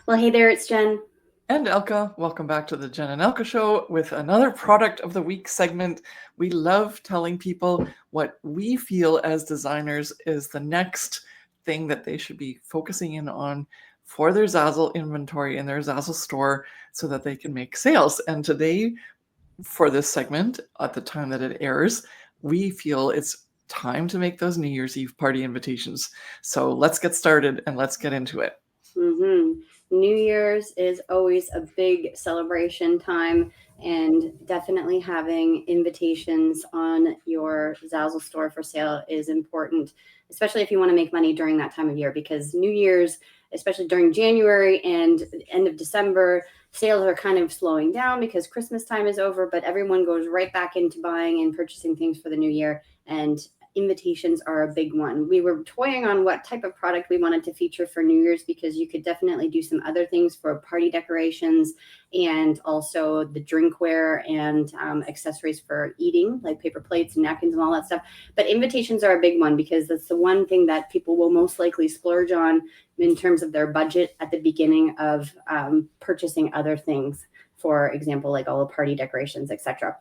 Well, hey there, it's Jen. And Elke, welcome back to the Jen and Elke Show with another Product of the Week segment. We love telling people what we feel as designers is the next thing that they should be focusing in on for their Zazzle inventory in their Zazzle store so that they can make sales. And today, for this segment, at the time that it airs, we feel it's time to make those New Year's Eve party invitations. So let's get started and let's get into it. New Year's is always a big celebration time, and definitely having invitations on your Zazzle store for sale is important, especially if you want to make money during that time of year, because New Year's, especially during January and end of December, sales are kind of slowing down because Christmas time is over, but everyone goes right back into buying and purchasing things for the new year. And invitations are a big one. We were toying on what type of product we wanted to feature for New Year's, because you could definitely do some other things for party decorations and also the drinkware and accessories for eating, like paper plates and napkins and all that stuff. But invitations are a big one because that's the one thing that people will most likely splurge on in terms of their budget at the beginning of purchasing other things. For example, like all the party decorations, etc.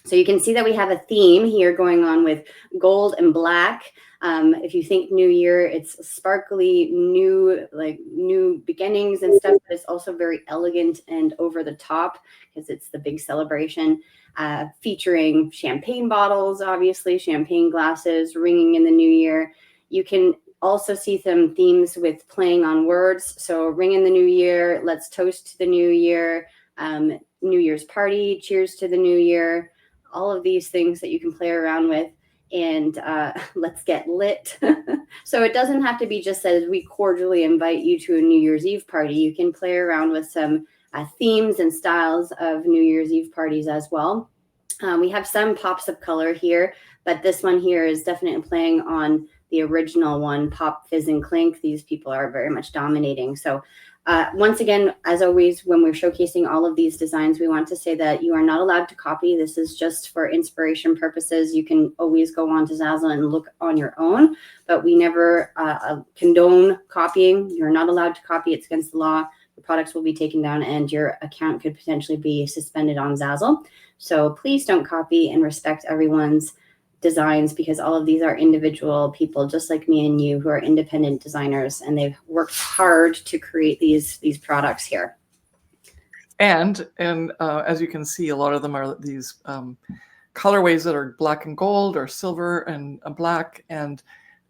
So you can see that we have a theme here going on with gold and black. If you think New Year, it's sparkly, new beginnings and stuff, but it's also very elegant and over the top because it's the big celebration, featuring champagne bottles, obviously, champagne glasses, ringing in the new year. You can also see some themes with playing on words. So ring in the new year, let's toast to the new year, New Year's party, cheers to the new year. All of these things that you can play around with, and let's get lit. So it doesn't have to be just as we cordially invite you to a New Year's Eve party. You can play around with some themes and styles of New Year's Eve parties as well. We have some pops of color here, but this one here is definitely playing on the original one, Pop, Fizz, and Clink. These people are very much dominating. So once again, as always, when we're showcasing all of these designs, we want to say that you are not allowed to copy. This is just for inspiration purposes. You can always go on to Zazzle and look on your own, but we never condone copying. You're not allowed to copy. It's against the law. The products will be taken down and your account could potentially be suspended on Zazzle. So please don't copy and respect everyone's designs, because all of these are individual people just like me and you who are independent designers, and they've worked hard to create these products here. And as you can see, a lot of them are these colorways that are black and gold or silver and black. And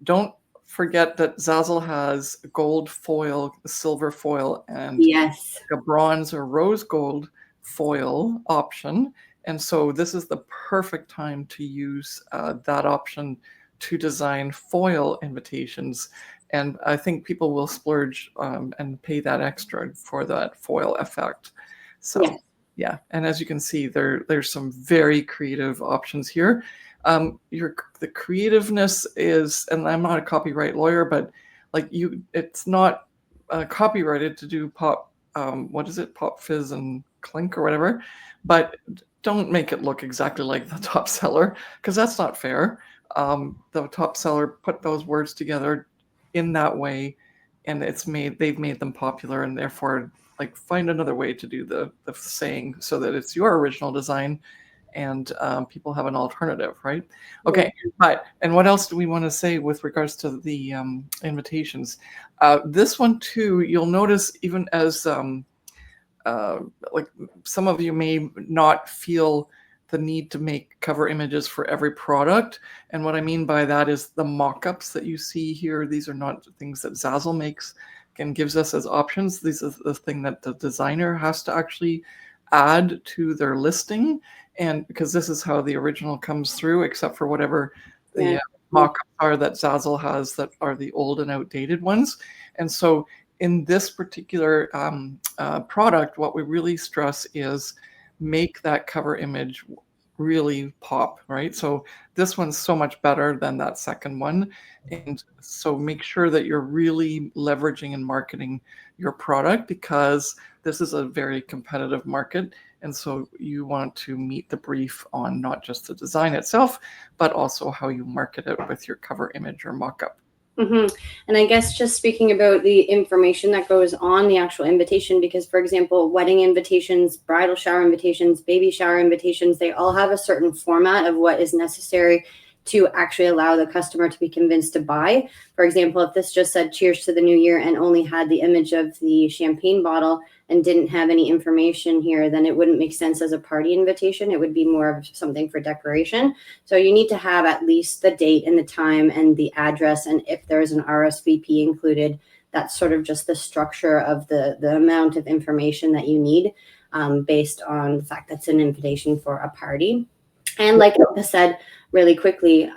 don't forget that Zazzle has gold foil, silver foil, and yes, a bronze or rose gold foil option. And so this is the perfect time to use that option to design foil invitations. And I think people will splurge and pay that extra for that foil effect. So yes. yeah, and as you can see, there's some very creative options here. The creativeness is, and I'm not a copyright lawyer, but it's not copyrighted to do pop. What is it? Pop, Fizz, and Clink or whatever. But don't make it look exactly like the top seller, because that's not fair. The top seller put those words together in that way, and they've made them popular, and therefore, like, find another way to do the saying so that it's your original design, and people have an alternative, right? Okay, and what else do we want to say with regards to the invitations? This one too, you'll notice, even as like some of you may not feel the need to make cover images for every product. And what I mean by that is the mock-ups that you see here. These are not things that Zazzle makes and gives us as options. These are the thing that the designer has to actually add to their listing. And because this is how the original comes through, except for whatever the mock-ups are that Zazzle has that are the old and outdated ones. And so in this particular product, what we really stress is make that cover image really pop, right? So this one's so much better than that second one. And so make sure that you're really leveraging and marketing your product, because this is a very competitive market. And so you want to meet the brief on not just the design itself, but also how you market it with your cover image or mock-up. And I guess just speaking about the information that goes on the actual invitation, because for example, wedding invitations, bridal shower invitations, baby shower invitations, they all have a certain format of what is necessary to actually allow the customer to be convinced to buy. For example, if this just said cheers to the new year and only had the image of the champagne bottle and didn't have any information here, then it wouldn't make sense as a party invitation. It would be more of something for decoration. So you need to have at least the date and the time and the address, and if there's an RSVP included. That's sort of just the structure of the amount of information that you need, based on the fact that's an invitation for a party. And like I said, really quickly,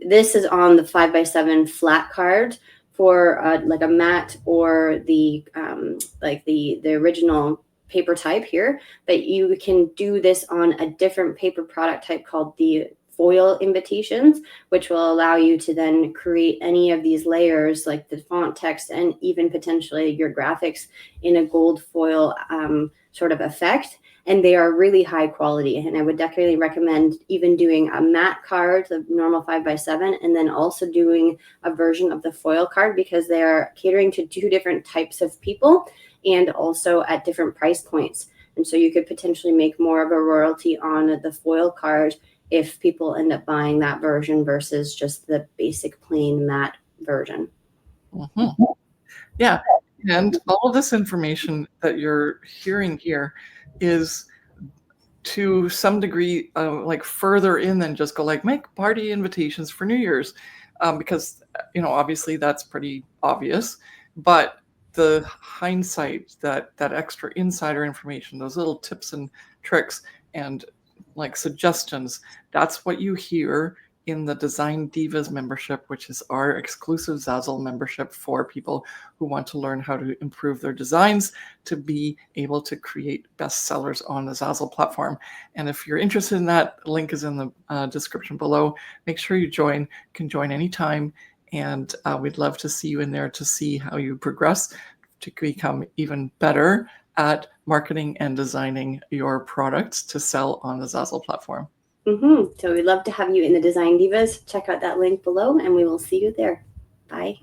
this is on the 5x7 flat card for like a matte or the original paper type here, but you can do this on a different paper product type called the foil invitations, which will allow you to then create any of these layers like the font, text, and even potentially your graphics in a gold foil sort of effect. And they are really high quality. And I would definitely recommend even doing a matte card, the normal 5x7, and then also doing a version of the foil card, because they are catering to two different types of people and also at different price points. And so you could potentially make more of a royalty on the foil card if people end up buying that version versus just the basic plain matte version. Yeah. And all of this information that you're hearing here is to some degree like further in than just go like make party invitations for New Year's, because obviously that's pretty obvious, but the hindsight, that extra insider information, those little tips and tricks and like suggestions, that's what you hear in the Design Divas membership, which is our exclusive Zazzle membership for people who want to learn how to improve their designs to be able to create bestsellers on the Zazzle platform. And if you're interested in that, the link is in the description below. Make sure you join. You can join anytime. And we'd love to see you in there to see how you progress to become even better at marketing and designing your products to sell on the Zazzle platform. So we'd love to have you in the Design Divas. Check out that link below and we will see you there. Bye.